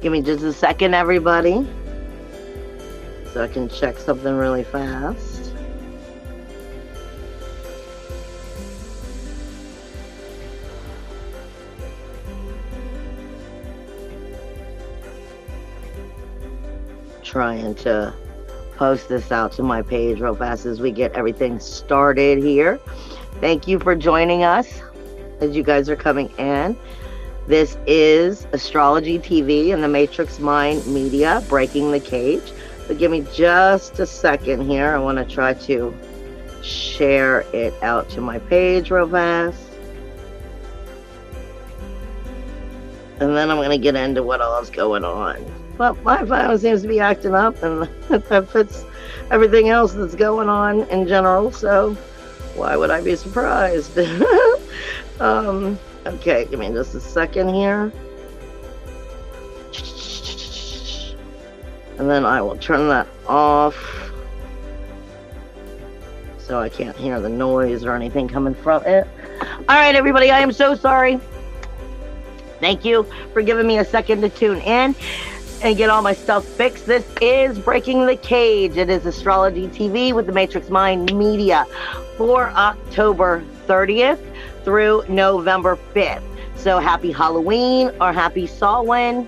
Give me just a second, everybody, so I can check something really fast. Trying to post this out to my page real fast as we get everything started here. Thank you for joining us as you guys are coming in. This is Astrology TV and the Matrix Mind Media, Breaking the Cage. So give me just a second here. I want to try to share it out to my page real fast. And then I'm going to get into what all is going on. But my phone seems to be acting up, and that fits everything else that's going on in general. So why would I be surprised? Okay, give me just a second here. And then I will turn that off so I can't hear the noise or anything coming from it. All right, everybody, I am so sorry. Thank you for giving me a second to tune in and get all my stuff fixed. This is Breaking the Cage. It is Astrology TV with the Matrix Mind Media for October 30th through November 5th. So happy Halloween or happy Samhain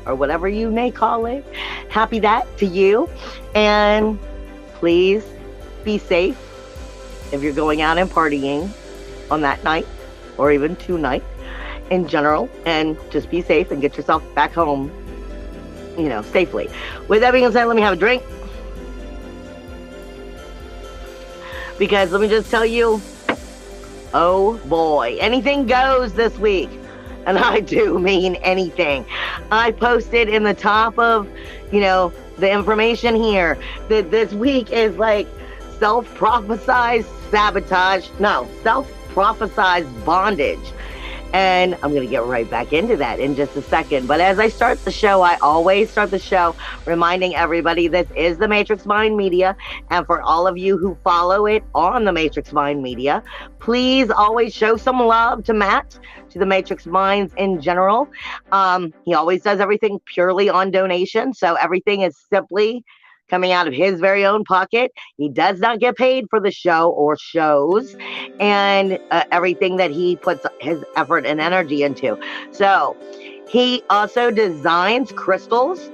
or whatever you may call it. Happy that to you. And please be safe if you're going out and partying on that night or even tonight in general. And just be safe and get yourself back home, you know, safely. With that being said, let me have a drink. Because let me just tell you, oh boy, anything goes this week. And I do mean anything. I posted in the top of, you know, the information here that this week is like self-prophesized sabotage. No, self-prophesized bondage. And I'm going to get right back into that in just a second. But as I start the show, I always start the show reminding everybody this is the Matrix Mind Media. And for all of you who follow it on the Matrix Mind Media, please always show some love to Matt, to the Matrix Minds in general. He always does everything purely on donation. So everything is simply coming out of his very own pocket. He does not get paid for the show or shows, and everything that he puts his effort and energy into. So he also designs crystals,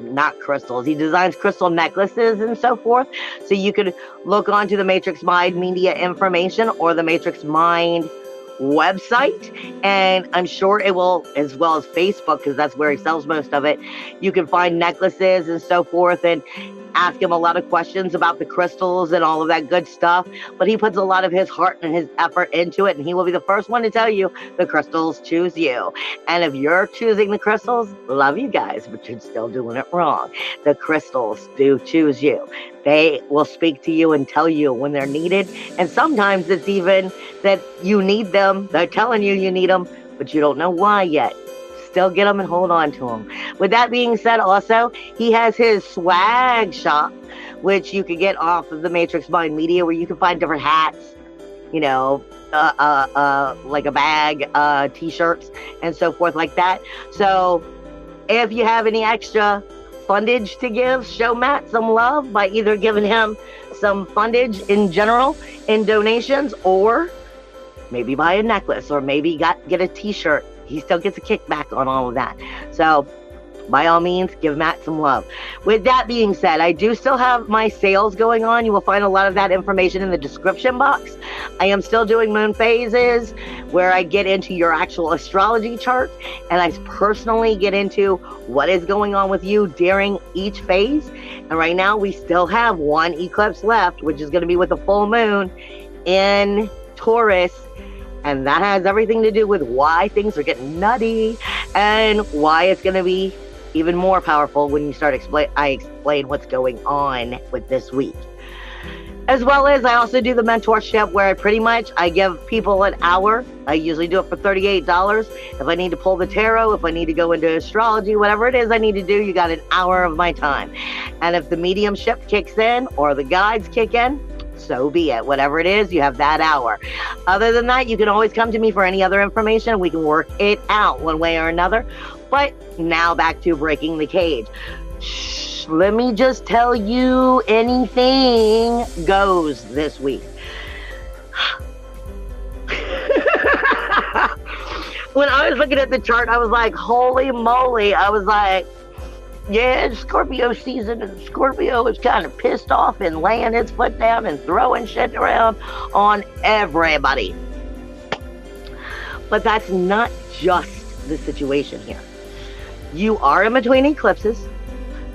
not crystals. He designs crystal necklaces and so forth. So you could look onto the Matrix Mind Media information or the Matrix Mind website, and I'm sure it will, as well as Facebook, because that's where he sells most of it. You can find necklaces and so forth and ask him a lot of questions about the crystals and all of that good stuff. But he puts a lot of his heart and his effort into it, and he will be the first one to tell you the crystals choose you. And if you're choosing the crystals, love you guys, but you're still doing it wrong. The crystals do choose you. They will speak to you and tell you when they're needed. And sometimes it's even that you need them. They're telling you you need them, but you don't know why yet. Still get them and hold on to them. With that being said, also, he has his swag shop, which you can get off of the Matrix Mind Media, where you can find different hats, you know, like a bag, t-shirts, and so forth like that. So if you have any extra fundage to give, show Matt some love by either giving him some fundage in general in donations, or maybe buy a necklace, or maybe get a t-shirt. He still gets a kickback on all of that. So by all means, give Matt some love. With that being said, I do still have my sales going on. You will find a lot of that information in the description box. I am still doing moon phases, where I get into your actual astrology chart, and I personally get into what is going on with you during each phase. And right now we still have one eclipse left, which is going to be with the full moon in Taurus. And that has everything to do with why things are getting nutty and why it's going to be even more powerful when you start I explain what's going on with this week. As well as I also do the mentorship, where I give people an hour. I usually do it for $38. If I need to pull the tarot, if I need to go into astrology, whatever it is I need to do, you got an hour of my time. And if the mediumship kicks in or the guides kick in, so be it. Whatever it is, you have that hour. Other than that, you can always come to me for any other information. We can work it out one way or another. But now back to breaking the cage. Shh, let me just tell you, anything goes this week. When I was looking at the chart, I was like, holy moly. I was like, yeah, Scorpio season, and Scorpio is kind of pissed off and laying its foot down and throwing shit around on everybody. But that's not just the situation here. You are in between eclipses.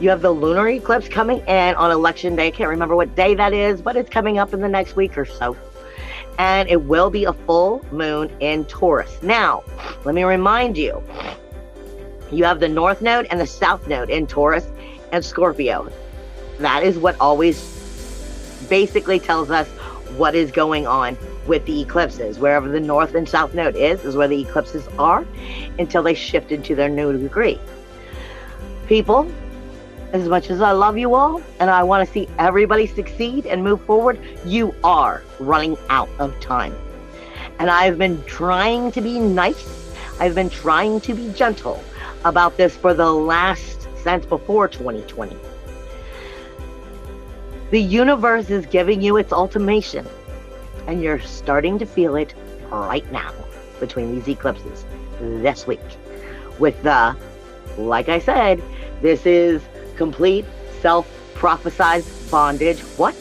You have the lunar eclipse coming in on election day. I can't remember what day that is, but it's coming up in the next week or so. And it will be a full moon in Taurus. Now, let me remind you, you have the North Node and the South Node in Taurus and Scorpio. That is what always basically tells us what is going on with the eclipses. Wherever the North and South Node is where the eclipses are until they shift into their new degree. People, as much as I love you all and I want to see everybody succeed and move forward, you are running out of time. And I've been trying to be nice. I've been trying to be gentle about this for the last, since before 2020. The universe is giving you its ultimatum, and you're starting to feel it right now between these eclipses this week. With the, like I said, this is complete self-prophesied bondage. What?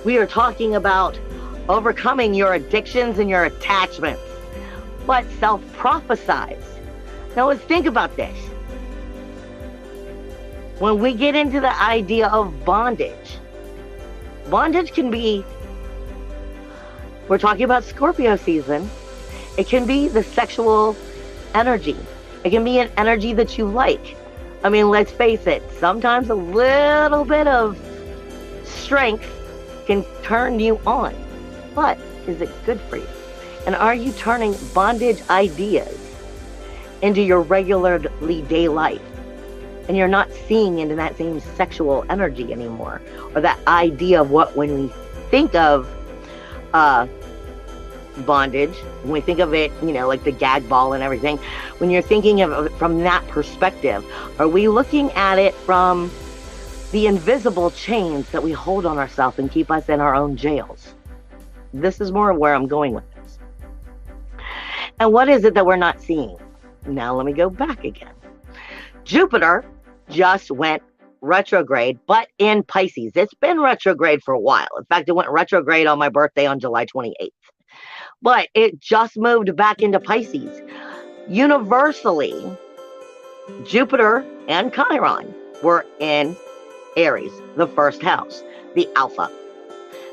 We are talking about overcoming your addictions and your attachments, but self-prophesied. Now let's think about this. When we get into the idea of bondage, bondage can be, we're talking about Scorpio season, it can be the sexual energy. It can be an energy that you like. I mean, let's face it, sometimes a little bit of strength can turn you on. But is it good for you? And are you turning bondage ideas into your regularly day life? And you're not seeing into that same sexual energy anymore, or that idea of what, when we think of bondage, when we think of it, you know, like the gag ball and everything, when you're thinking of it from that perspective, are we looking at it from the invisible chains that we hold on ourselves and keep us in our own jails? This is more where I'm going with this. And what is it that we're not seeing? Now let me go back again. Jupiter just went retrograde, but in Pisces. It's been retrograde for a while. In fact, it went retrograde on my birthday on July 28th. But it just moved back into Pisces. Universally, Jupiter and Chiron were in Aries, the first house, the alpha,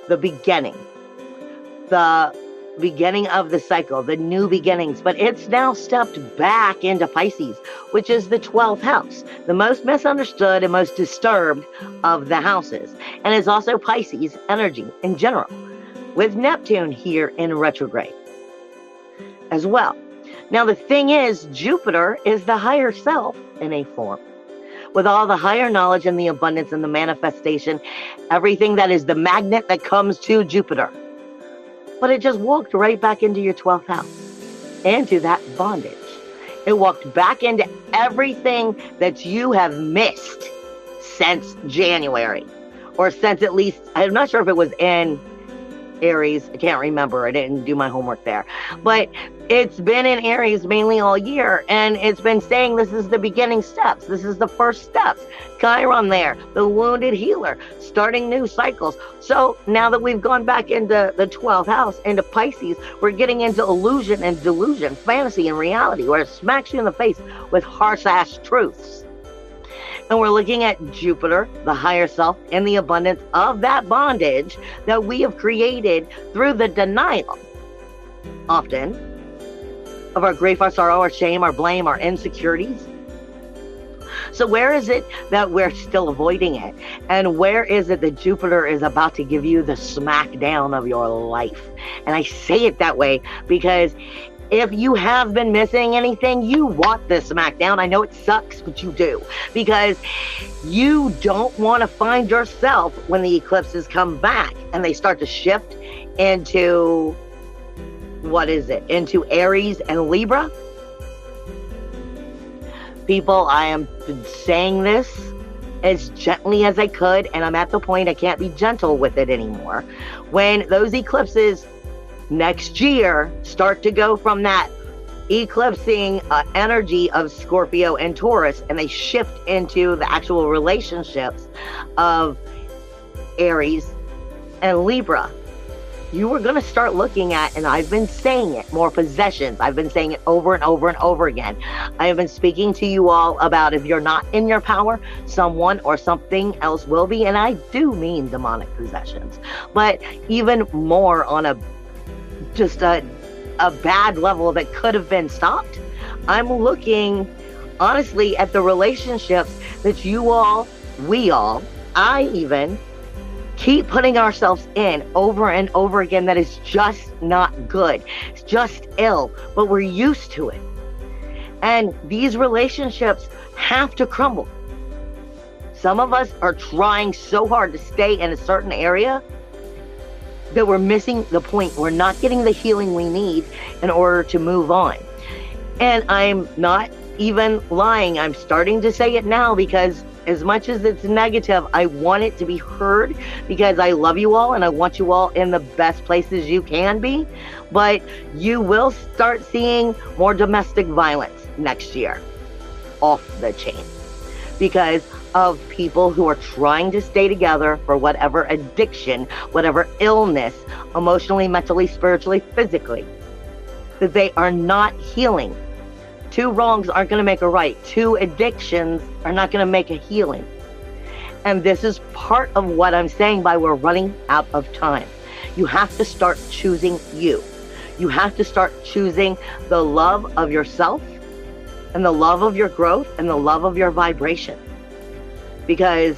the beginning of the cycle, the new beginnings. But it's now stepped back into Pisces, which is the 12th house, the most misunderstood and most disturbed of the houses. And it's also Pisces energy in general, with Neptune here in retrograde as well. Now, the thing is, Jupiter is the higher self in a form, with all the higher knowledge and the abundance and the manifestation, everything that is the magnet that comes to Jupiter. But it just walked right back into your 12th house, into that bondage. It walked back into everything that you have missed since January, or since at least, I'm not sure if it was in Aries. I can't remember. I didn't do my homework there. But it's been in Aries mainly all year, and it's been saying this is the beginning steps. This is the first steps. Chiron there, the wounded healer, starting new cycles. So now that we've gone back into the 12th house, into Pisces, we're getting into illusion and delusion, fantasy and reality, where it smacks you in the face with harsh-ass truths. And we're looking at Jupiter, the higher self, and the abundance of that bondage that we have created through the denial, often, of our grief, our sorrow, our shame, our blame, our insecurities. So where is it that we're still avoiding it? And where is it that Jupiter is about to give you the smackdown of your life? And I say it that way because if you have been missing anything, you want this smackdown. I know it sucks, but you do. Because you don't want to find yourself when the eclipses come back and they start to shift into, what is it? Into Aries and Libra. People, I am saying this as gently as I could, and I'm at the point I can't be gentle with it anymore. When those eclipses next year start to go from that eclipsing energy of Scorpio and Taurus, and they shift into the actual relationships of Aries and Libra, you are going to start looking at, and I've been saying it, more possessions. I've been saying it over and over and over again. I have been speaking to you all about, if you're not in your power, someone or something else will be, and I do mean demonic possessions, but even more on a bad level that could have been stopped. I'm looking honestly at the relationships that you all, we all, I even keep putting ourselves in over and over again. That is just not good. It's just ill, but we're used to it. And these relationships have to crumble. Some of us are trying so hard to stay in a certain area that we're missing the point. We're not getting the healing we need in order to move on. And I'm not even lying. I'm starting to say it now, because as much as it's negative, I want it to be heard, because I love you all and I want you all in the best places you can be. But you will start seeing more domestic violence next year, off the chain, because of people who are trying to stay together for whatever addiction, whatever illness, emotionally, mentally, spiritually, physically, that they are not healing. Two wrongs aren't going to make a right. Two addictions are not going to make a healing. And this is part of what I'm saying by we're running out of time. You have to start choosing you. You have to start choosing the love of yourself and the love of your growth and the love of your vibration. Because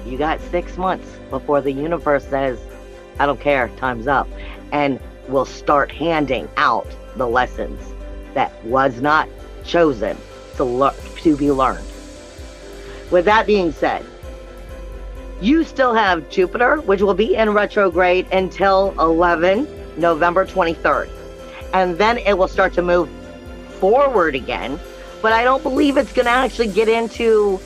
you got 6 months before the universe says, I don't care, time's up. And we'll start handing out the lessons that was not chosen to be learned. With that being said, you still have Jupiter, which will be in retrograde until November 23rd. And then it will start to move forward again. But I don't believe it's going to actually get into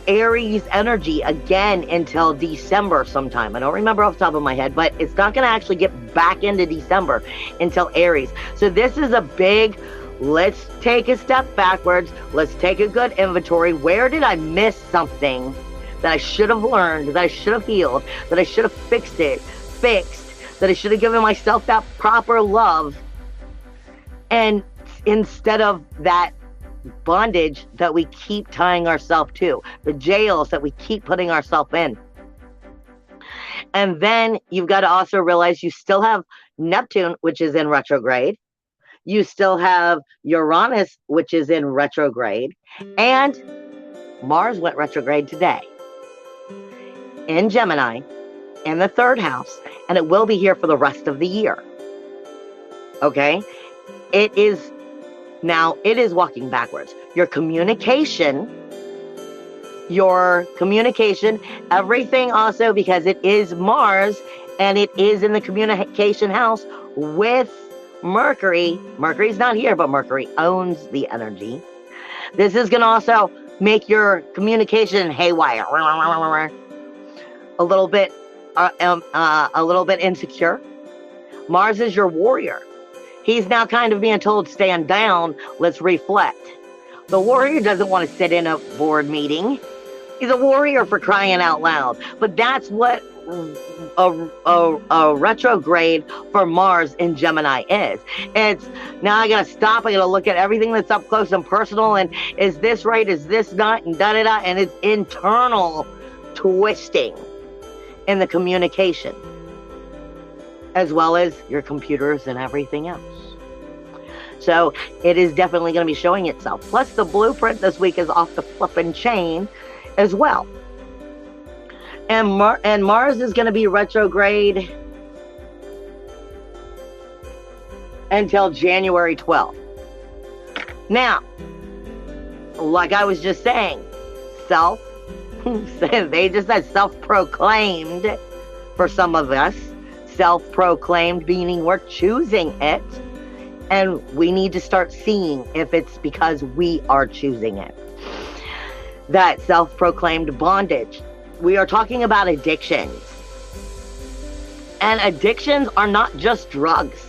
Aries energy again until December sometime. I don't remember off the top of my head, but it's not going to actually get back into December until Aries. So this is a big, let's take a step backwards. Let's take a good inventory. Where did I miss something that I should have learned, that I should have healed, that I should have fixed, that I should have given myself that proper love? And instead of that bondage that we keep tying ourselves to, the jails that we keep putting ourselves in. And then you've got to also realize you still have Neptune, which is in retrograde. You still have Uranus, which is in retrograde. And Mars went retrograde today in Gemini, in the 3rd house. And it will be here for the rest of the year. Okay? It is walking backwards. Your communication, everything also, because it is Mars and it is in the communication house with Mercury. Mercury's not here, but Mercury owns the energy. This is going to also make your communication haywire, a little bit insecure. Mars is your warrior. He's now kind of being told, stand down, let's reflect. The warrior doesn't want to sit in a board meeting. He's a warrior, for crying out loud. But that's what a retrograde for Mars in Gemini is. It's, now I got to stop, I got to look at everything that's up close and personal, and is this right, is this not, and da-da-da, and it's internal twisting in the communication, as well as your computers and everything else. So it is definitely going to be showing itself. Plus the blueprint this week is off the flipping chain as well. And Mars is going to be retrograde until January 12th. Now, like I was just saying, they just said self-proclaimed for some of us. Self-proclaimed, meaning we're choosing it. And we need to start seeing if it's because we are choosing it. That self-proclaimed bondage. We are talking about addictions. And addictions are not just drugs.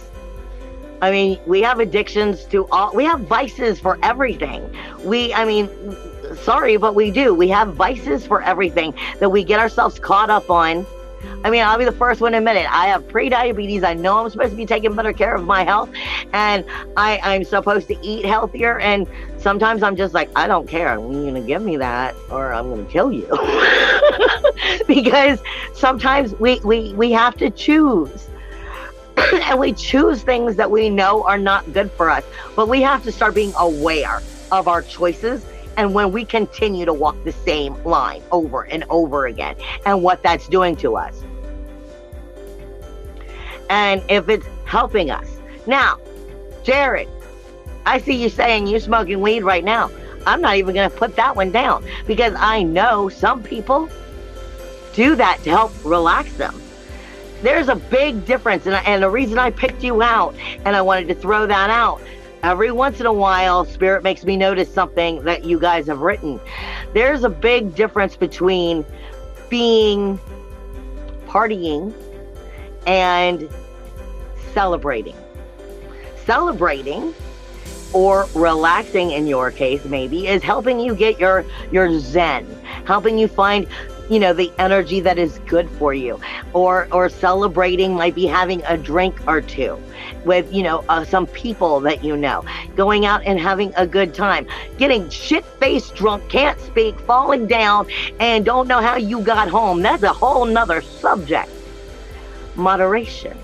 I mean, we have addictions to all, we have vices for everything. Sorry, but we do. We have vices for everything that we get ourselves caught up on. I mean, I'll be the first one to admit it. I have pre-diabetes. I know I'm supposed to be taking better care of my health, and I'm supposed to eat healthier. And sometimes I'm just like, I don't care. You're going to give me that or I'm going to kill you. Because sometimes we have to choose. And we choose things that we know are not good for us. But we have to start being aware of our choices and when we continue to walk the same line over and over again and what that's doing to us. And if it's helping us. Now, Jared, I see you saying you're smoking weed right now. I'm not even going to put that one down because I know some people do that to help relax them. There's a big difference. And the reason I picked you out and I wanted to throw that out, every once in a while, Spirit makes me notice something that you guys have written. There's a big difference between partying and celebrating. Celebrating, or relaxing in your case maybe, is helping you get your zen, helping you find, the energy that is good for you. Or celebrating might be having a drink or two with, some people that going out and having a good time, getting shit-faced drunk, can't speak, falling down, and don't know how you got home. That's a whole nother subject. Moderation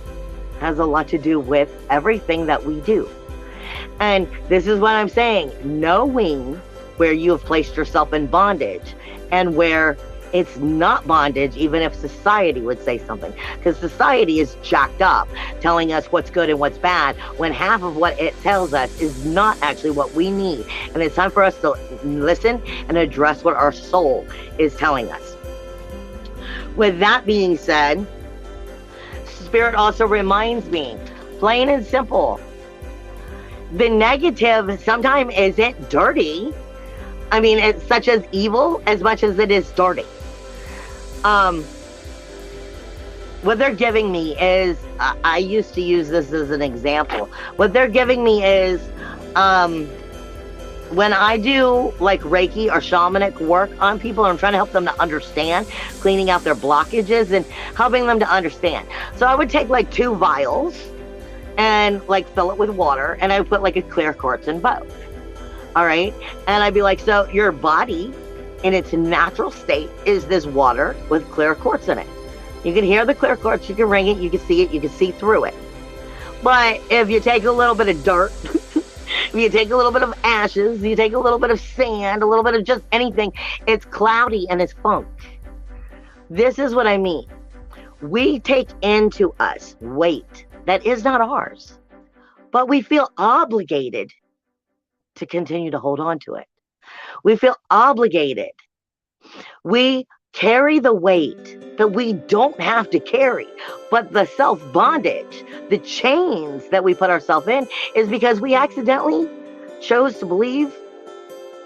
has a lot to do with everything that we do. And this is what I'm saying, knowing where you have placed yourself in bondage and where it's not bondage, even if society would say something. Because society is jacked up, telling us what's good and what's bad, when half of what it tells us is not actually what we need. And it's time for us to listen and address what our soul is telling us. With that being said, Spirit also reminds me, plain and simple, the negative sometimes isn't dirty. I mean, it's such as evil as much as it is dirty. What they're giving me is, I used to use this as an example. What they're giving me is, when I do like Reiki or shamanic work on people, I'm trying to help them to understand, cleaning out their blockages and helping them to understand. So I would take like 2 vials and like fill it with water, and I would put like a clear quartz in both. All right. And I'd be like, so your body in its natural state is this water with clear quartz in it. You can hear the clear quartz, you can ring it, you can see it, you can see through it. But if you take a little bit of dirt, if you take a little bit of ashes, you take a little bit of sand, a little bit of just anything, it's cloudy and it's funk. This is what I mean. We take into us weight that is not ours, but we feel obligated to continue to hold on to it. We feel obligated. We carry the weight that we don't have to carry, but the self-bondage, the chains that we put ourselves in, is because we accidentally chose to believe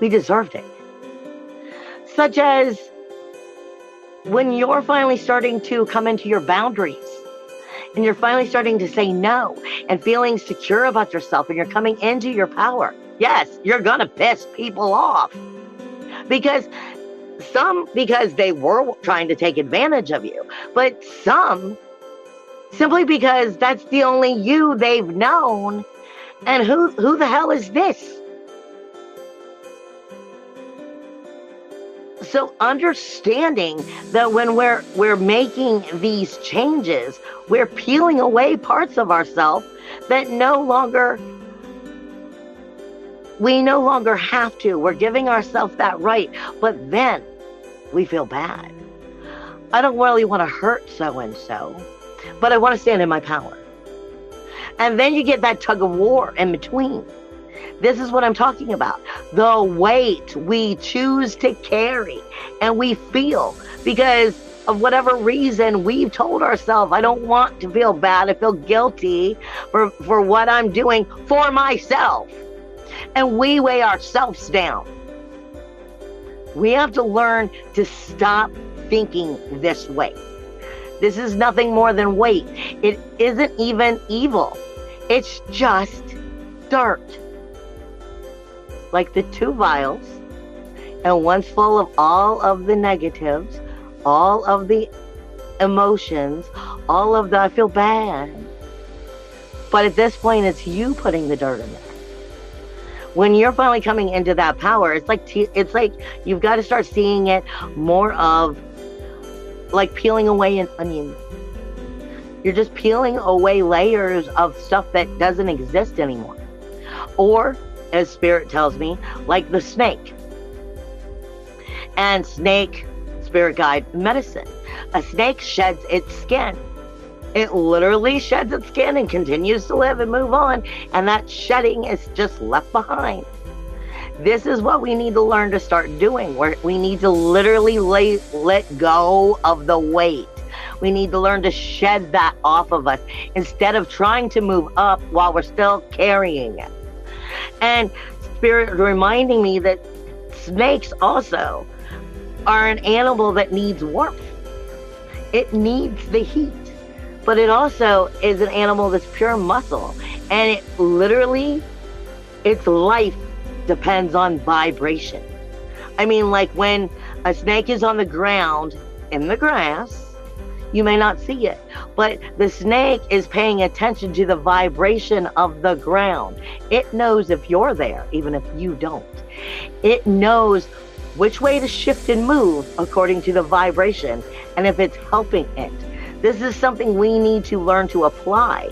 we deserved it. Such as when you're finally starting to come into your boundaries, and you're finally starting to say no and feeling secure about yourself, and you're coming into your power. Yes, you're gonna piss people off because they were trying to take advantage of you, but some simply because that's the only you they've known. And who the hell is this? So understanding that when we're making these changes, we're peeling away parts of ourselves that we no longer have to. We're giving ourselves that right, but then we feel bad. I don't really want to hurt so-and-so, but I want to stand in my power. And then you get that tug of war in between. This is what I'm talking about. The weight we choose to carry and we feel, because of whatever reason we've told ourselves, I don't want to feel bad. I feel guilty for what I'm doing for myself. And we weigh ourselves down. We have to learn to stop thinking this way. This is nothing more than weight. It isn't even evil. It's just dirt. Like the two vials, and one's full of all of the negatives, all of the emotions, all of the I feel bad. But at this point, it's you putting the dirt in there. When you're finally coming into that power, it's like you've got to start seeing it more of like peeling away an onion. You're just peeling away layers of stuff that doesn't exist anymore. Or, as Spirit tells me, like the snake. And snake, Spirit guide, medicine. A snake sheds its skin. It literally sheds its skin and continues to live and move on. And that shedding is just left behind. This is what we need to learn to start doing. Where we need to literally let go of the weight. We need to learn to shed that off of us instead of trying to move up while we're still carrying it. And Spirit reminding me that snakes also are an animal that needs warmth. It needs the heat. But it also is an animal that's pure muscle. And it literally, its life depends on vibration. I mean, like when a snake is on the ground in the grass, you may not see it, but the snake is paying attention to the vibration of the ground. It knows if you're there, even if you don't. It knows which way to shift and move according to the vibration, and if it's helping it. This is something we need to learn to apply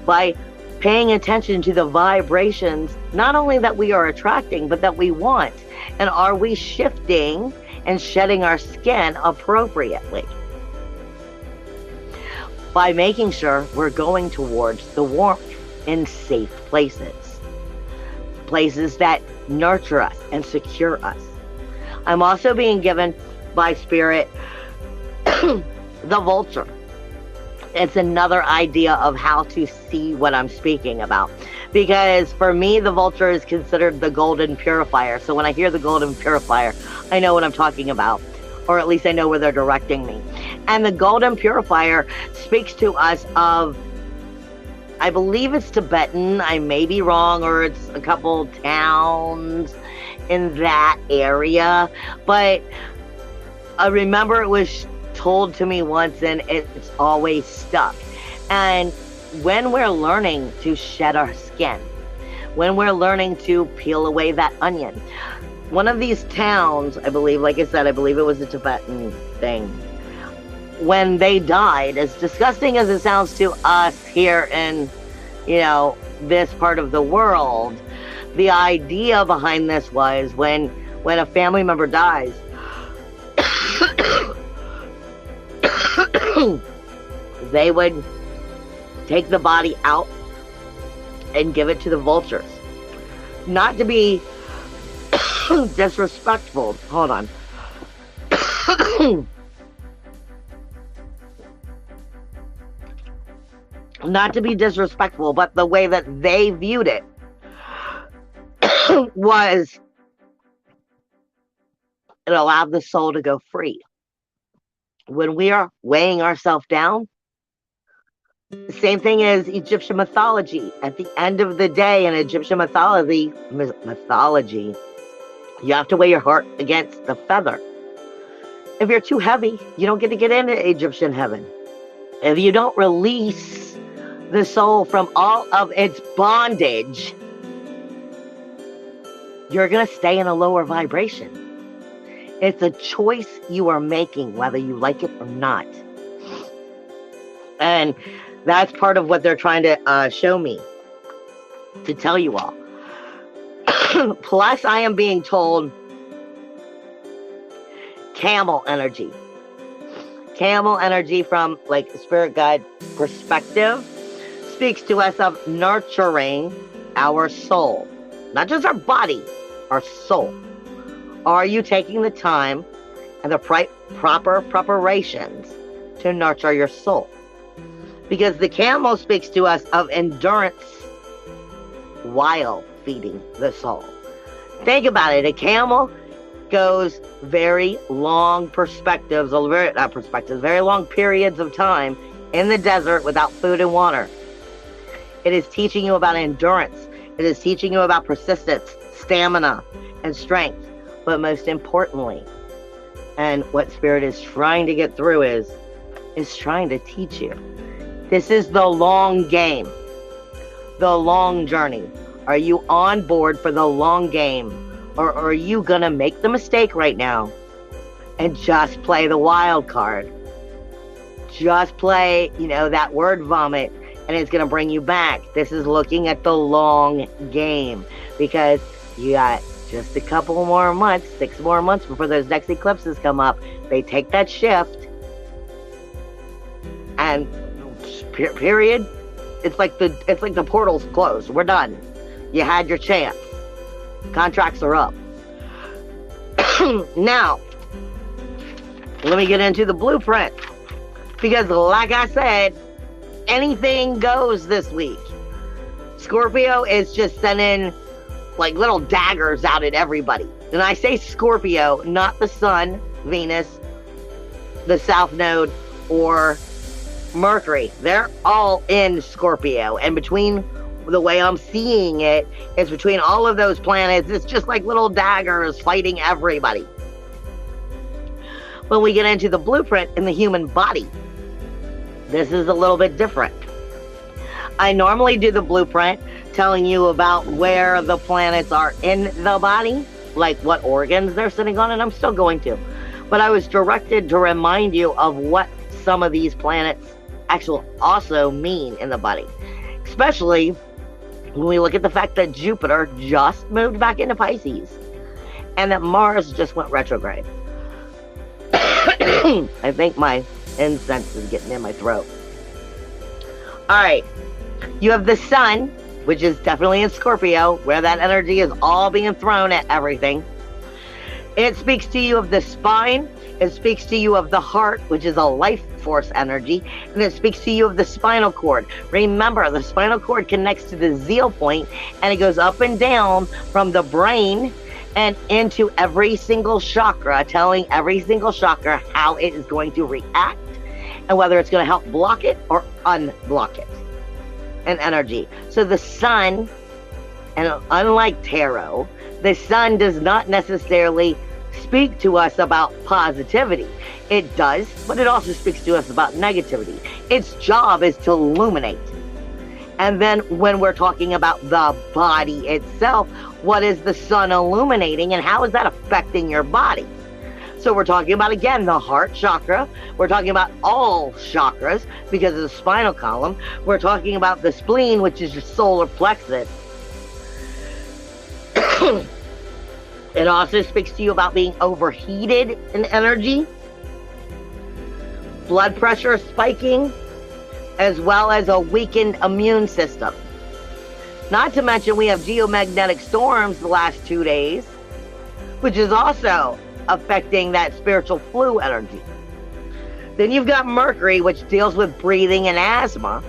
by paying attention to the vibrations, not only that we are attracting, but that we want. And are we shifting and shedding our skin appropriately? By making sure we're going towards the warmth in safe places. Places that nurture us and secure us. I'm also being given by Spirit the vulture. It's another idea of how to see what I'm speaking about. Because for me, the vulture is considered the golden purifier. So when I hear the golden purifier, I know what I'm talking about. Or at least I know where they're directing me. And the golden purifier speaks to us of, I believe it's Tibetan, I may be wrong, or it's a couple towns in that area. But I remember it was told to me once, and it's always stuck. And when we're learning to shed our skin, when we're learning to peel away that onion, one of these towns, I believe, like I said, I believe it was a Tibetan thing, when they died, as disgusting as it sounds to us here in, this part of the world, the idea behind this was when a family member dies, they would take the body out and give it to the vultures. Not to be disrespectful. Hold on. Not to be disrespectful, but the way that they viewed it was it allowed the soul to go free. When we are weighing ourselves down, the same thing as Egyptian mythology. At the end of the day, in Egyptian mythology, you have to weigh your heart against the feather. If you're too heavy, you don't get to get into Egyptian heaven. If you don't release the soul from all of its bondage, you're going to stay in a lower vibration. It's a choice you are making, whether you like it or not. And that's part of what they're trying to show me, to tell you all. Plus, I am being told camel energy. Camel energy from like a spirit guide perspective speaks to us of nurturing our soul. Not just our body, our soul. Are you taking the time and the proper preparations to nurture your soul. Because the camel speaks to us of endurance while feeding the soul. Think about it. A camel goes very long very long periods of time in the desert without food and water. It is teaching you about endurance. It is teaching you about persistence, stamina, and strength. But most importantly, and what Spirit is trying to get through is trying to teach you. This is the long game, the long journey. Are you on board for the long game? Or are you going to make the mistake right now and just play the wild card? Just play, that word vomit, and it's going to bring you back. This is looking at the long game, because you got just a couple more months, 6 more months before those next eclipses come up. They take that shift, and period, it's like the portal's closed. We're done. You had your chance. Contracts are up. Now, let me get into the blueprint, because like I said, anything goes this week. Scorpio is just sending like little daggers out at everybody. And I say Scorpio, not the Sun, Venus, the South Node, or Mercury. They're all in Scorpio. And between the way I'm seeing it, is between all of those planets, it's just like little daggers fighting everybody. When we get into the blueprint in the human body, this is a little bit different. I normally do the blueprint telling you about where the planets are in the body, like what organs they're sitting on, and I'm still going to. But I was directed to remind you of what some of these planets actually also mean in the body. Especially when we look at the fact that Jupiter just moved back into Pisces and that Mars just went retrograde. I think my incense is getting in my throat. All right. You have the Sun, which is definitely in Scorpio, where that energy is all being thrown at everything. It speaks to you of the spine. It speaks to you of the heart, which is a life force energy. And it speaks to you of the spinal cord. Remember, the spinal cord connects to the zeal point, and it goes up and down from the brain and into every single chakra, telling every single chakra how it is going to react and whether it's going to help block it or unblock it. And energy. So the Sun, and unlike tarot, the Sun does not necessarily speak to us about positivity. It does, but it also speaks to us about negativity. Its job is to illuminate. And then when we're talking about the body itself, what is the Sun illuminating and how is that affecting your body? So we're talking about, again, the heart chakra. We're talking about all chakras because of the spinal column. We're talking about the spleen, which is your solar plexus. It also speaks to you about being overheated in energy, blood pressure spiking, as well as a weakened immune system. Not to mention we have geomagnetic storms the last 2 days, which is also affecting that spiritual flu energy. Then you've got Mercury, which deals with breathing and asthma,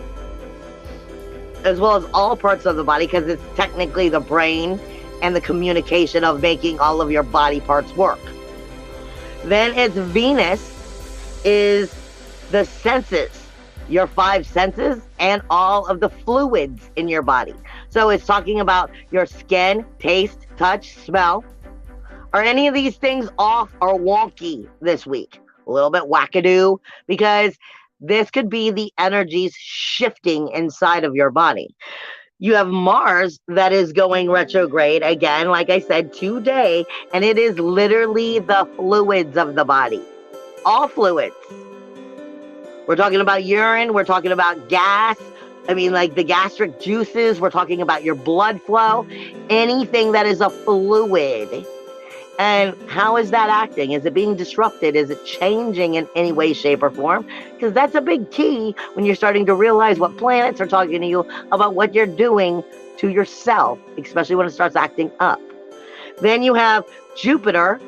as well as all parts of the body, because it's technically the brain and the communication of making all of your body parts work. Then it's Venus, is the senses, your 5 senses, and all of the fluids in your body. So it's talking about your skin, taste, touch, smell. Are any of these things off or wonky this week? A little bit wackadoo, because this could be the energies shifting inside of your body. You have Mars that is going retrograde again, like I said, today, and it is literally the fluids of the body. All fluids. We're talking about urine. We're talking about gas. Like the gastric juices. We're talking about your blood flow. Anything that is a fluid. And how is that acting? Is it being disrupted? Is it changing in any way, shape, or form? Because that's a big key when you're starting to realize what planets are talking to you about what you're doing to yourself, especially when it starts acting up. Then you have Jupiter,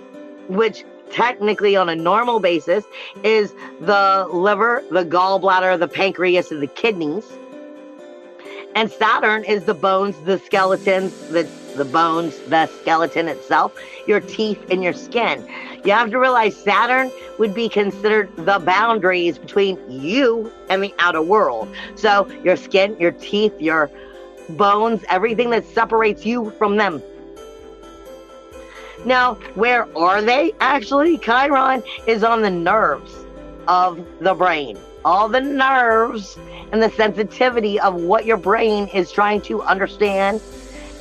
which technically on a normal basis is the liver, the gallbladder, the pancreas, and the kidneys. And Saturn is the bones, the skeletons, the bones, the skeleton itself, your teeth, and your skin. You have to realize Saturn would be considered the boundaries between you and the outer world. So your skin, your teeth, your bones, everything that separates you from them. Now, where are they actually? Chiron is on the nerves of the brain. All the nerves and the sensitivity of what your brain is trying to understand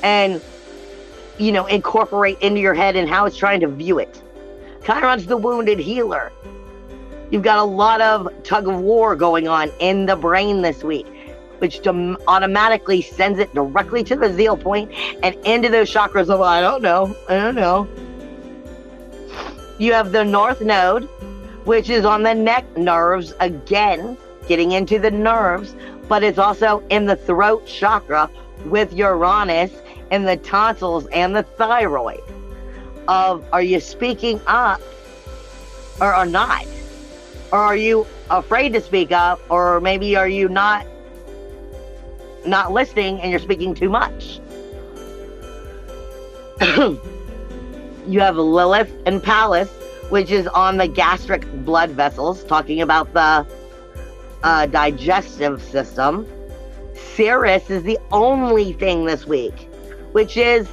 and, incorporate into your head and how it's trying to view it. Chiron's the wounded healer. You've got a lot of tug of war going on in the brain this week, which automatically sends it directly to the zeal point and into those chakras of, I don't know. You have the North Node, which is on the neck nerves, again, getting into the nerves, but it's also in the throat chakra with Uranus in the tonsils and the thyroid. Are you speaking up or not? Or are you afraid to speak up? Or maybe are you not listening and you're speaking too much? You have Lilith and Pallas, which is on the gastric blood vessels, talking about the digestive system. Ceres is the only thing this week, which is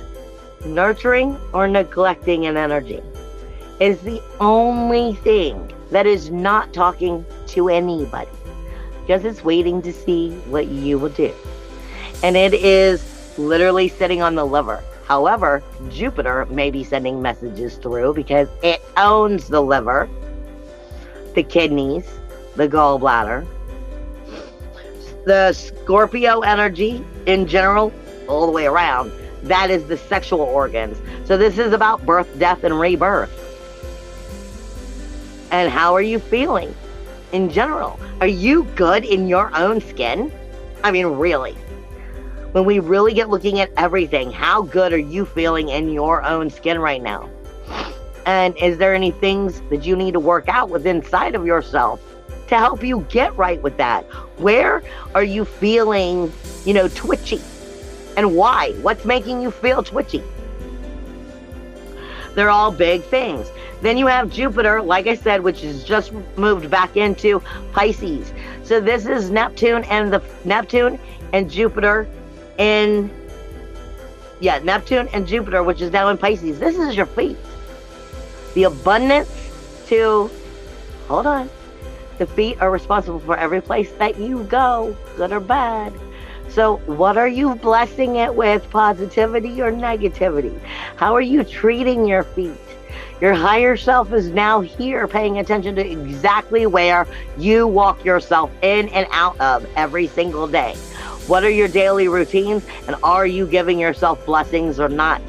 nurturing or neglecting an energy. Is the only thing that is not talking to anybody, because it's waiting to see what you will do. And it is literally sitting on the liver. However, Jupiter may be sending messages through because it owns the liver, the kidneys, the gallbladder, the Scorpio energy in general, all the way around. That is the sexual organs. So this is about birth, death, and rebirth. And how are you feeling in general? Are you good in your own skin? I mean, really. When we really get looking at everything, how good are you feeling in your own skin right now? And is there any things that you need to work out with inside of yourself to help you get right with that? Where are you feeling, twitchy? And why? What's making you feel twitchy? They're all big things. Then you have Jupiter, like I said, which has just moved back into Pisces. So this is Neptune and Jupiter Neptune and Jupiter, which is now in Pisces. This is your feet. The abundance the feet are responsible for every place that you go, good or bad. So what are you blessing it with, positivity or negativity? How are you treating your feet? Your higher self is now here paying attention to exactly where you walk yourself in and out of every single day. What are your daily routines, and are you giving yourself blessings or not?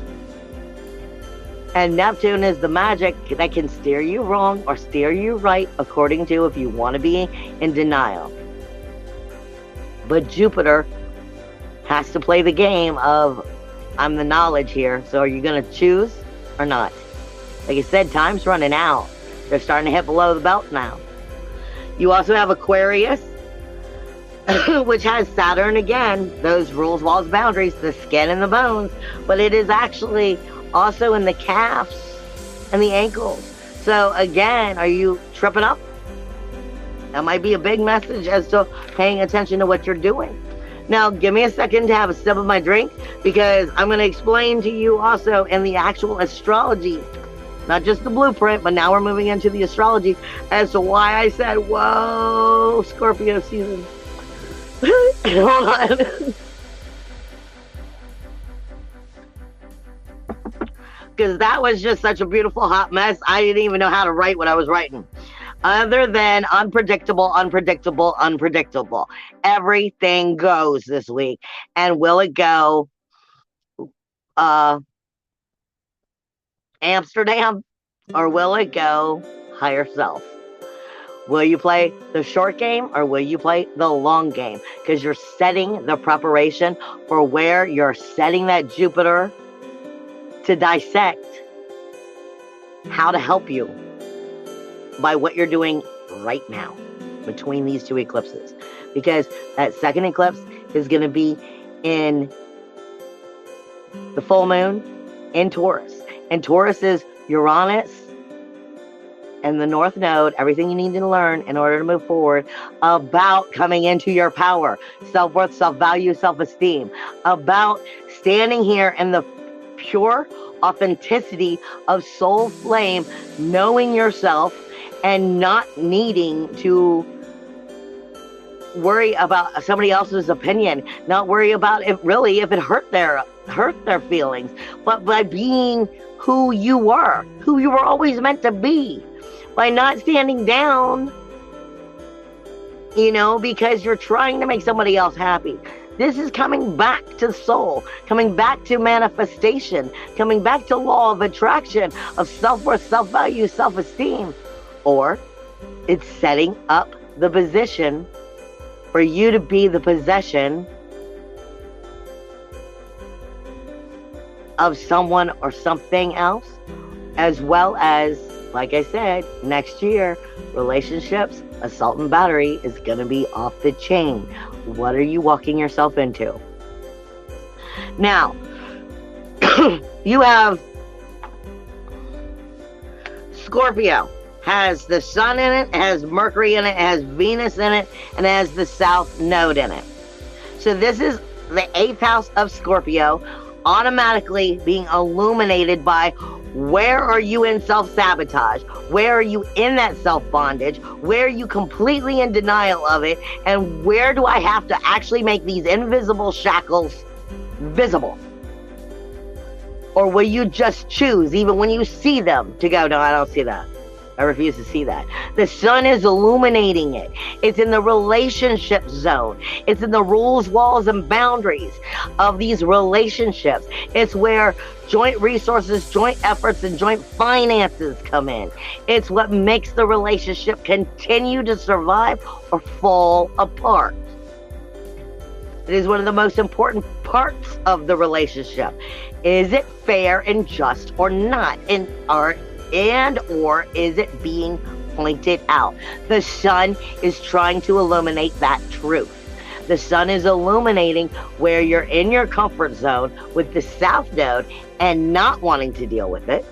And Neptune is the magic that can steer you wrong or steer you right according to if you want to be in denial. But Jupiter has to play the game of, I'm the knowledge here, so are you going to choose or not? Like I said, time's running out. They're starting to hit below the belt now. You also have Aquarius, which has Saturn again, those rules, walls, boundaries, the skin and the bones, but it is actually also in the calves and the ankles. So again, are you tripping up? That might be a big message as to paying attention to what you're doing. Now, give me a second to have a sip of my drink, because I'm going to explain to you also in the actual astrology, not just the blueprint, but now we're moving into the astrology as to why I said, whoa, Scorpio season. Hold on. Because that was just such a beautiful hot mess. I didn't even know how to write what I was writing. Other than unpredictable. Everything goes this week. And will it go Amsterdam, or will it go higher self? Will you play the short game, or will you play the long game? Because you're setting the preparation for where you're setting that Jupiter to dissect how to help you by what you're doing right now between these two eclipses. Because that second eclipse is going to be in the full moon in Taurus. And Taurus is Uranus and the North Node, everything you need to learn in order to move forward, about coming into your power, self-worth, self-value, self-esteem, about standing here in the pure authenticity of soul flame, knowing yourself and not needing to worry about somebody else's opinion, not worry about if it hurt their feelings, but by being who you were always meant to be, by not standing down, because you're trying to make somebody else happy. This is coming back to soul, coming back to manifestation, coming back to law of attraction, of self-worth, self-value, self-esteem. Or it's setting up the position for you to be the possession of someone or something else, as well as, like I said, next year, relationships, assault and battery is going to be off the chain. What are you walking yourself into? Now, you have Scorpio. Has the sun in it, has Mercury in it, has Venus in it, and has the South Node in it. So this is the 8th house of Scorpio, automatically being illuminated by where are you in self-sabotage? Where are you in that self-bondage? Where are you completely in denial of it? And where do I have to actually make these invisible shackles visible? Or will you just choose, even when you see them, to go, no, I don't see that. I refuse to see that. The sun is illuminating it. It's in the relationship zone. It's in the rules, walls, and boundaries of these relationships. It's where joint resources, joint efforts, and joint finances come in. It's what makes the relationship continue to survive or fall apart. It is one of the most important parts of the relationship. Is it fair and just or not? Or is it being pointed out? The sun is trying to illuminate that truth. The sun is illuminating where you're in your comfort zone with the South Node and not wanting to deal with it.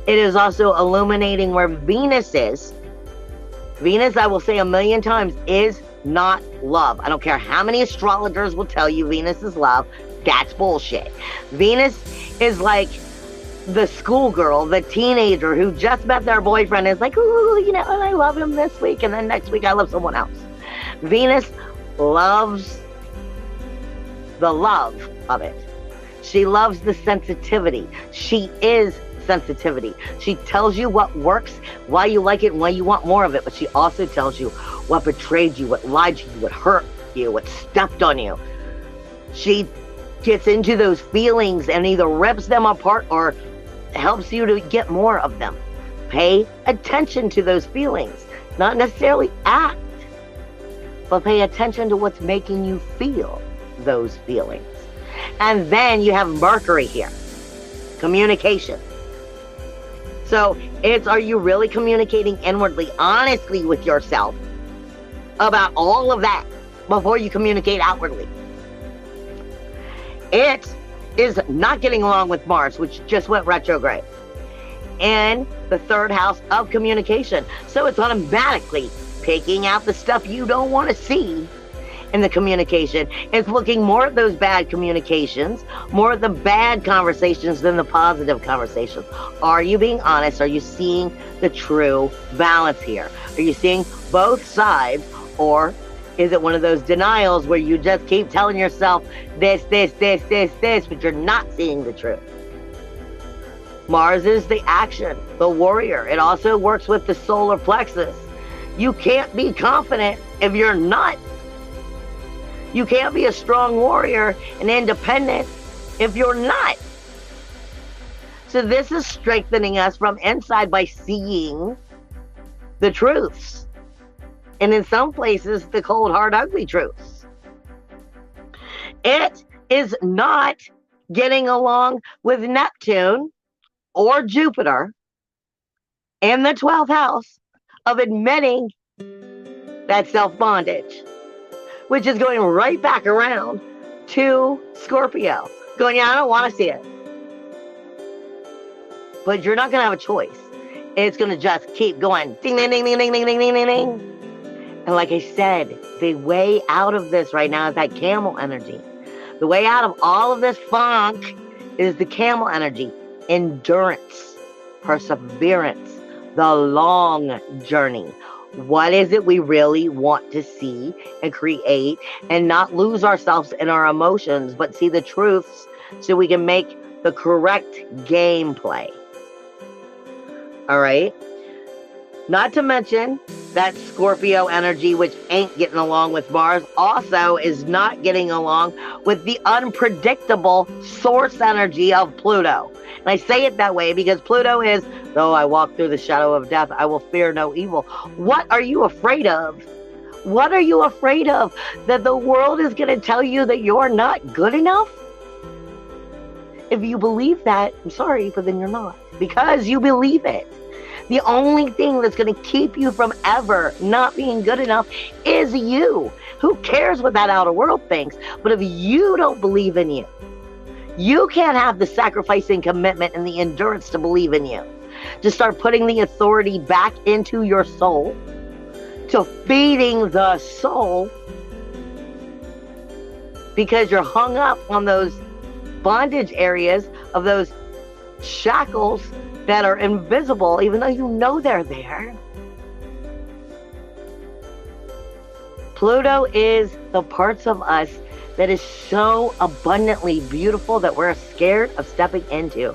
It is also illuminating where Venus is. Venus, I will say a million times, is not love. I don't care how many astrologers will tell you Venus is love. That's bullshit. Venus is like the schoolgirl, the teenager who just met their boyfriend, is like, ooh, and I love him this week, and then next week I love someone else. Venus loves the love of it. She loves the sensitivity. She is sensitivity. She tells you what works, why you like it, and why you want more of it, but she also tells you what betrayed you, what lied to you, what hurt you, what stepped on you. She gets into those feelings and either rips them apart or helps you to get more of them. Pay attention to those feelings. Not necessarily act, but pay attention to what's making you feel those feelings. And then you have Mercury here. Communication. So are you really communicating inwardly, honestly with yourself about all of that before you communicate outwardly? It is not getting along with Mars, which just went retrograde, in the 3rd house of communication. So it's automatically picking out the stuff you don't want to see in the communication. It's looking more at those bad communications, more at the bad conversations than the positive conversations. Are you being honest? Are you seeing the true balance here? Are you seeing both sides, or is it one of those denials where you just keep telling yourself this, but you're not seeing the truth? Mars is the action, the warrior. It also works with the solar plexus. You can't be confident if you're not. You can't be a strong warrior and independent if you're not. So this is strengthening us from inside by seeing the truths. And in some places, the cold, hard, ugly truths. It is not getting along with Neptune or Jupiter in the 12th house of admitting that self-bondage, which is going right back around to Scorpio. Going, yeah, I don't want to see it. But you're not going to have a choice. It's going to just keep going. Ding, ding, ding, ding, ding, ding, ding, ding, ding, ding. And like I said, the way out of this right now is that camel energy. The way out of all of this funk is the camel energy. Endurance, perseverance, the long journey. What is it we really want to see and create and not lose ourselves in our emotions, but see the truths so we can make the correct gameplay. All right? Not to mention that Scorpio energy, which ain't getting along with Mars, also is not getting along with the unpredictable source energy of Pluto. And I say it that way because Pluto is, though I walk through the shadow of death, I will fear no evil. What are you afraid of? What are you afraid of? That the world is going to tell you that you're not good enough? If you believe that, I'm sorry, but then you're not. Because you believe it. The only thing that's going to keep you from ever not being good enough is you. Who cares what that outer world thinks? But if you don't believe in you, you can't have the sacrificing commitment and the endurance to believe in you. To start putting the authority back into your soul, to feeding the soul, because you're hung up on those bondage areas of those shackles that are invisible, even though you know they're there. Pluto is the parts of us that is so abundantly beautiful that we're scared of stepping into.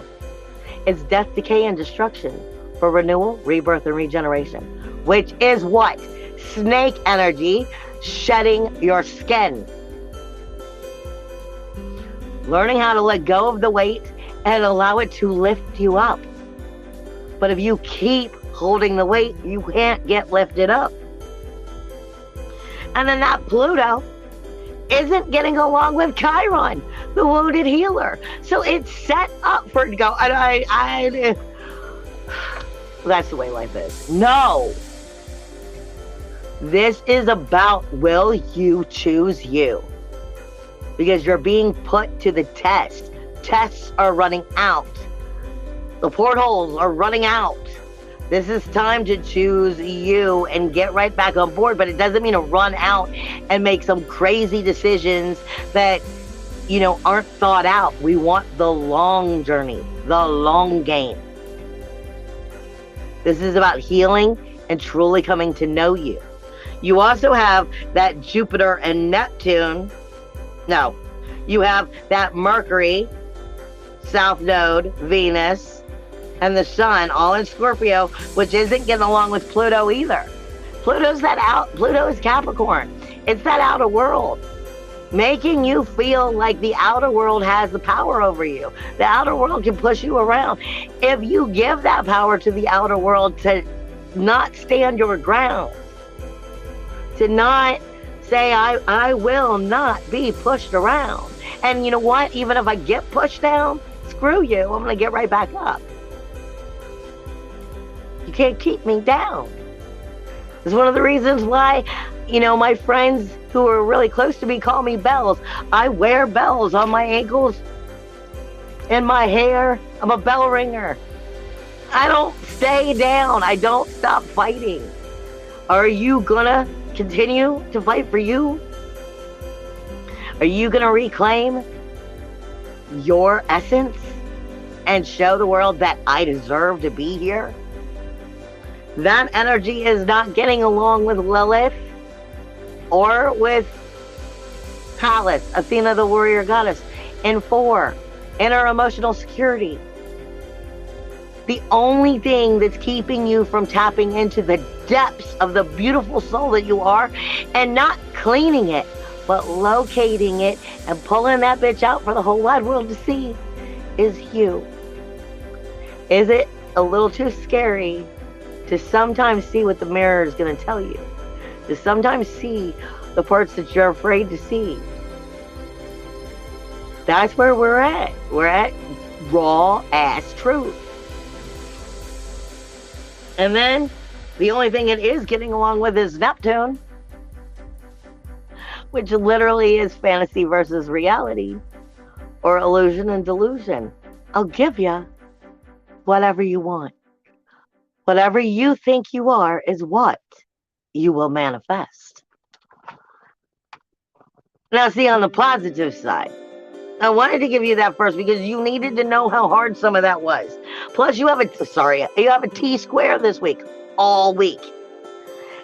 It's death, decay, and destruction for renewal, rebirth, and regeneration, which is what? Snake energy, shedding your skin. Learning how to let go of the weight and allow it to lift you up. But if you keep holding the weight, you can't get lifted up. And then that Pluto isn't getting along with Chiron, the wounded healer. So it's set up for it to go, and that's the way life is. No. This is about, will you choose you? Because you're being put to the test. Tests are running out. The portholes are running out. This is time to choose you and get right back on board, but it doesn't mean to run out and make some crazy decisions that, aren't thought out. We want the long journey, the long game. This is about healing and truly coming to know you. You also have that Jupiter and Neptune. No, you have that Mercury, South Node, Venus, and the Sun, all in Scorpio, which isn't getting along with Pluto either. Pluto is Capricorn. It's that outer world, making you feel like the outer world has the power over you. The outer world can push you around. If you give that power to the outer world to not stand your ground, to not say, I will not be pushed around. And you know what? Even if I get pushed down, screw you, I'm going to get right back up. You can't keep me down. It's one of the reasons why, my friends who are really close to me call me bells. I wear bells on my ankles, in my hair. I'm a bell ringer. I don't stay down. I don't stop fighting. Are you gonna continue to fight for you? Are you gonna reclaim your essence and show the world that I deserve to be here? That energy is not getting along with Lilith or with Pallas, Athena the warrior goddess, in 4, inner emotional security. The only thing that's keeping you from tapping into the depths of the beautiful soul that you are and not cleaning it, but locating it and pulling that bitch out for the whole wide world to see is you. Is it a little too scary to sometimes see what the mirror is going to tell you? To sometimes see the parts that you're afraid to see? That's where we're at. We're at raw ass truth. And then the only thing it is getting along with is Neptune, which literally is fantasy versus reality, or illusion and delusion. I'll give you whatever you want. Whatever you think you are is what you will manifest. Now, see, on the positive side, I wanted to give you that first because you needed to know how hard some of that was. Plus, you have a T square this week, all week.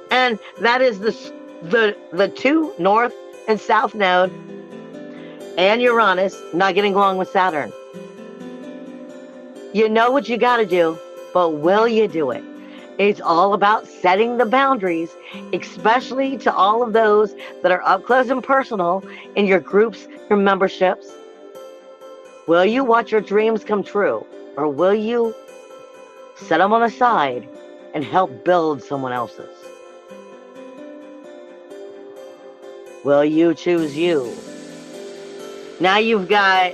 And that is the two north and south node and Uranus not getting along with Saturn. You know what you got to do, but will you do it? It's all about setting the boundaries, especially to all of those that are up close and personal in your groups, your memberships. Will you watch your dreams come true, or will you set them on the side and help build someone else's? Will you choose you? Now you've got,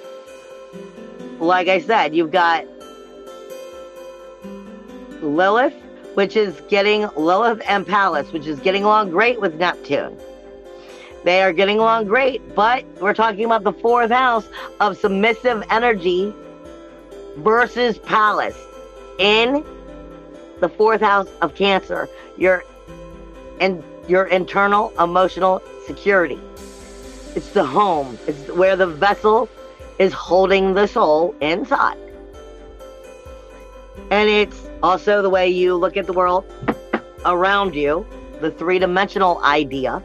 like I said, you've got Lilith, Lilith and Pallas, which is getting along great with Neptune. They are getting along great, but we're talking about the fourth house of submissive energy versus Pallas in the fourth house of Cancer, your internal emotional security. It's the home. It's where the vessel is holding the soul inside. And it's also the way you look at the world around you, the three-dimensional idea.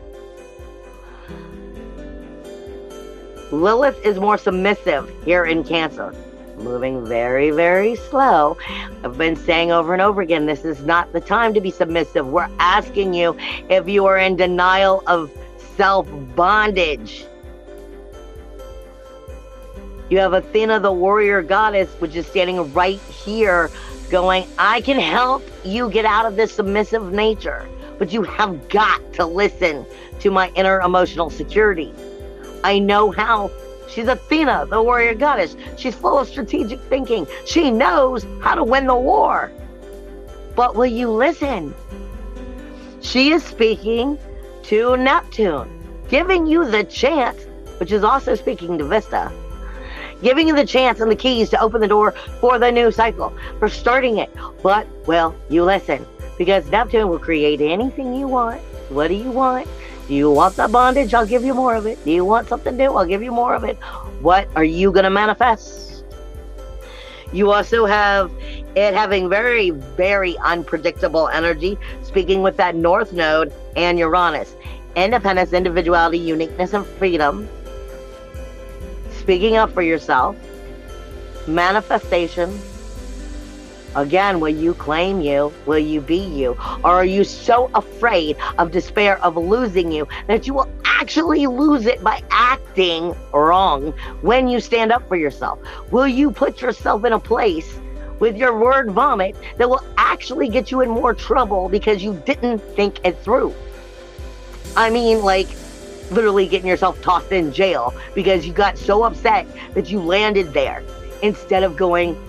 Lilith is more submissive here in Cancer, moving very, very slow. I've been saying over and over again, this is not the time to be submissive. We're asking you if you are in denial of self-bondage. You have Athena, the warrior goddess, which is standing right here going, I can help you get out of this submissive nature, but you have got to listen to my inner emotional security. I know how. She's Athena, the warrior goddess. She's full of strategic thinking. She knows how to win the war. But will you listen? She is speaking to Neptune, giving you the chance, which is also speaking to Vesta, giving you the chance and the keys to open the door for the new cycle, for starting it. But, well, you listen, because Neptune will create anything you want. What do you want? Do you want the bondage? I'll give you more of it. Do you want something new? I'll give you more of it. What are you going to manifest? You also have it having very, very unpredictable energy, speaking with that North Node and Uranus. Independence, individuality, uniqueness, and freedom. Speaking up for yourself. Manifestation. Again, will you claim you? Will you be you? Or are you so afraid of despair of losing you that you will actually lose it by acting wrong when you stand up for yourself? Will you put yourself in a place with your word vomit that will actually get you in more trouble because you didn't think it through? I mean, like, literally getting yourself tossed in jail because you got so upset that you landed there instead of going,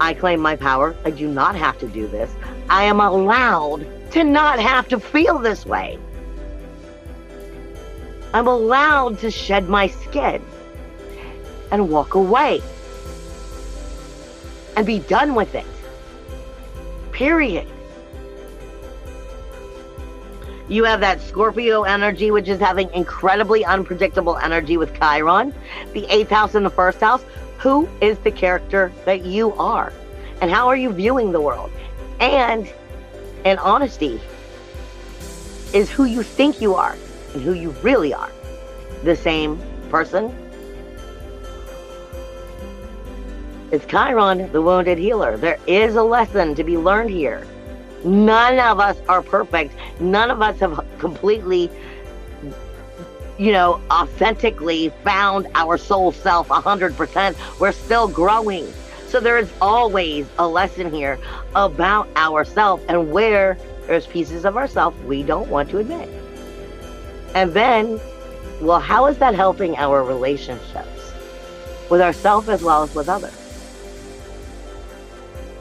I claim my power. I do not have to do this. I am allowed to not have to feel this way. I'm allowed to shed my skin and walk away and be done with it. Period. You have that Scorpio energy, which is having incredibly unpredictable energy with Chiron, the 8th house and the 1st house. Who is the character that you are? And how are you viewing the world? And in honesty, is who you think you are and who you really are the same person? It's Chiron, the wounded healer. There is a lesson to be learned here. None of us are perfect. None of us have completely, authentically found our soul self 100%. We're still growing. So there is always a lesson here about ourself and where there's pieces of ourself we don't want to admit. And then, well, how is that helping our relationships with ourselves as well as with others?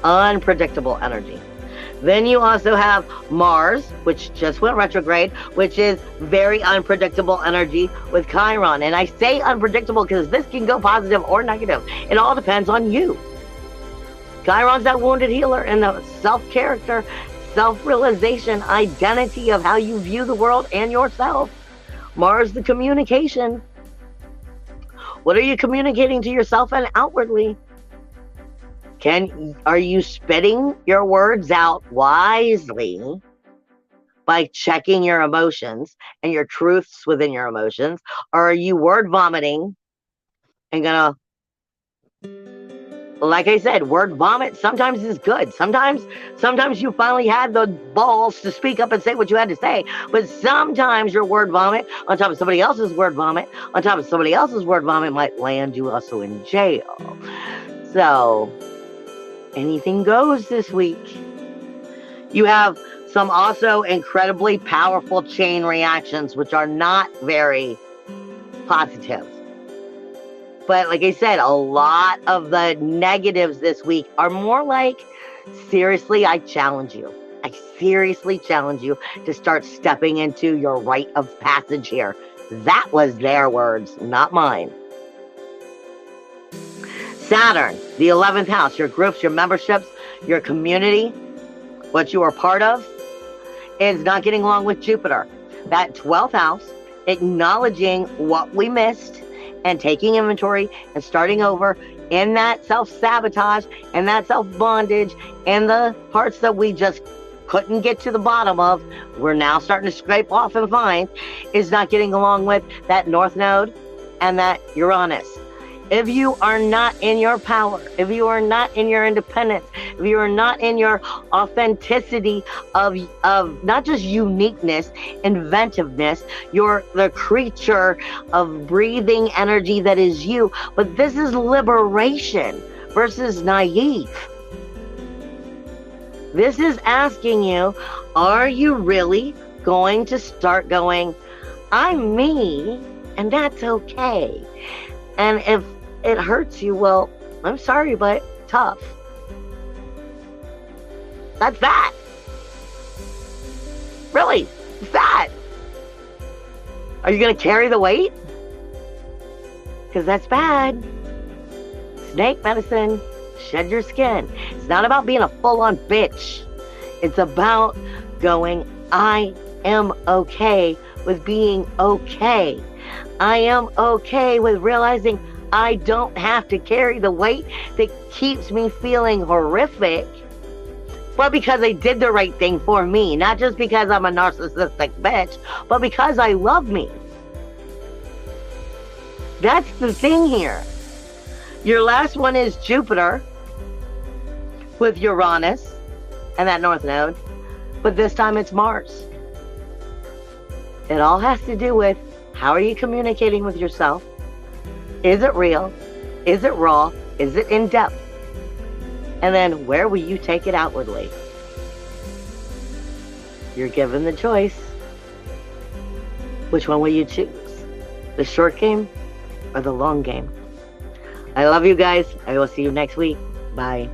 Unpredictable energy. Then you also have Mars, which just went retrograde, which is very unpredictable energy with Chiron. And I say unpredictable because this can go positive or negative. It all depends on you. Chiron's that wounded healer and the self-character, self-realization, identity of how you view the world and yourself. Mars, the communication. What are you communicating to yourself and outwardly? Are you spitting your words out wisely by checking your emotions and your truths within your emotions? Or are you word vomiting and gonna, like I said, word vomit sometimes is good. Sometimes you finally had the balls to speak up and say what you had to say. But sometimes your word vomit on top of somebody else's word vomit on top of somebody else's word vomit might land you also in jail. So anything goes this week. You have some also incredibly powerful chain reactions, which are not very positive. But like I said, a lot of the negatives this week are more like, seriously, I challenge you. I seriously challenge you to start stepping into your rite of passage here. That was their words, not mine. Saturn, the 11th house, your groups, your memberships, your community, what you are part of, is not getting along with Jupiter. That 12th house, acknowledging what we missed and taking inventory and starting over in that self-sabotage and that self-bondage and the parts that we just couldn't get to the bottom of, we're now starting to scrape off and find, is not getting along with that North Node and that Uranus. If you are not in your power, if you are not in your independence, if you are not in your authenticity of not just uniqueness, inventiveness, you're the creature of breathing energy that is you. But this is liberation versus naive. This is asking you, are you really going to start going, I'm me, and that's okay? And if it hurts you, well, I'm sorry, but tough. That's that. Really, it's that. Are you going to carry the weight? Because that's bad. Snake medicine, shed your skin. It's not about being a full-on bitch. It's about going, I am okay with being okay. I am okay with realizing I don't have to carry the weight that keeps me feeling horrific, but because I did the right thing for me, not just because I'm a narcissistic bitch, but because I love me. That's the thing here. Your last one is Jupiter with Uranus and that North Node, but this time it's Mars. It all has to do with, how are you communicating with yourself? Is it real? Is it raw? Is it in depth? And then where will you take it outwardly? You're given the choice. Which one will you choose? The short game or the long game? I love you guys. I will see you next week. Bye.